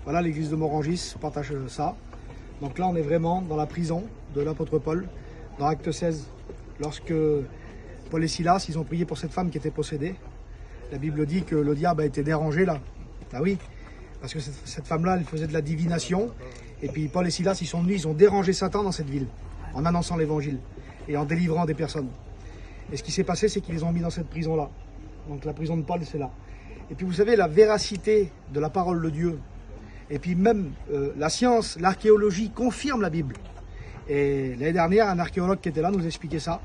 Voilà, l'église de Morangis partage ça. Donc là, on est vraiment dans la prison de l'apôtre Paul, dans Acte 16, lorsque Paul et Silas, ils ont prié pour cette femme qui était possédée. La Bible dit que le diable a été dérangé là. Ah oui, parce que cette femme-là, elle faisait de la divination. Et puis Paul et Silas, ils sont venus, ils ont dérangé Satan dans cette ville, en annonçant l'évangile et en délivrant des personnes. Et ce qui s'est passé, c'est qu'ils les ont mis dans cette prison-là. Donc la prison de Paul, c'est là. Et puis vous savez, la véracité de la parole de Dieu, et puis même la science, l'archéologie confirme la Bible. Et l'année dernière, un archéologue qui était là nous expliquait ça,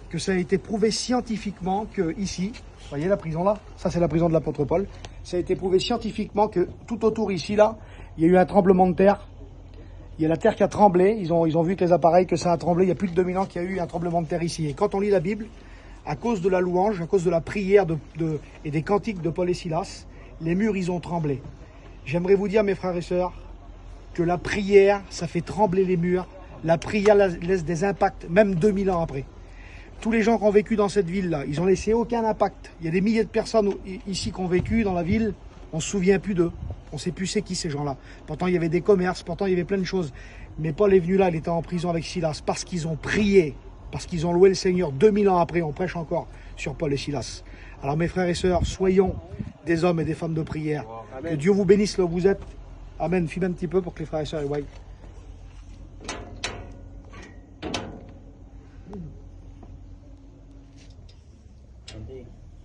que ça a été prouvé scientifiquement que ici, vous voyez la prison là, ça c'est la prison de l'apôtre Paul, ça a été prouvé scientifiquement que tout autour ici là, il y a eu un tremblement de terre. Il y a la terre qui a tremblé, ils ont vu avec les appareils que ça a tremblé, il y a plus de 2000 ans qu'il y a eu un tremblement de terre ici. Et quand on lit la Bible, à cause de la louange, à cause de la prière et des cantiques de Paul et Silas, les murs ils ont tremblé. J'aimerais vous dire, mes frères et sœurs, que la prière, ça fait trembler les murs. La prière laisse des impacts, même 2000 ans après. Tous les gens qui ont vécu dans cette ville-là, ils n'ont laissé aucun impact. Il y a des milliers de personnes ici qui ont vécu dans la ville, on ne se souvient plus d'eux. On ne sait plus c'est qui ces gens-là. Pourtant, il y avait des commerces, pourtant, il y avait plein de choses. Mais Paul est venu là, il était en prison avec Silas, parce qu'ils ont prié, parce qu'ils ont loué le Seigneur. 2000 ans après, on prêche encore sur Paul et Silas. Alors, mes frères et sœurs, soyons des hommes et des femmes de prière. Amen. Que Dieu vous bénisse là où vous êtes. Amen. Filme un petit peu pour que les frères et sœurs voient.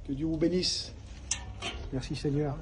Que Dieu vous bénisse. Merci Seigneur.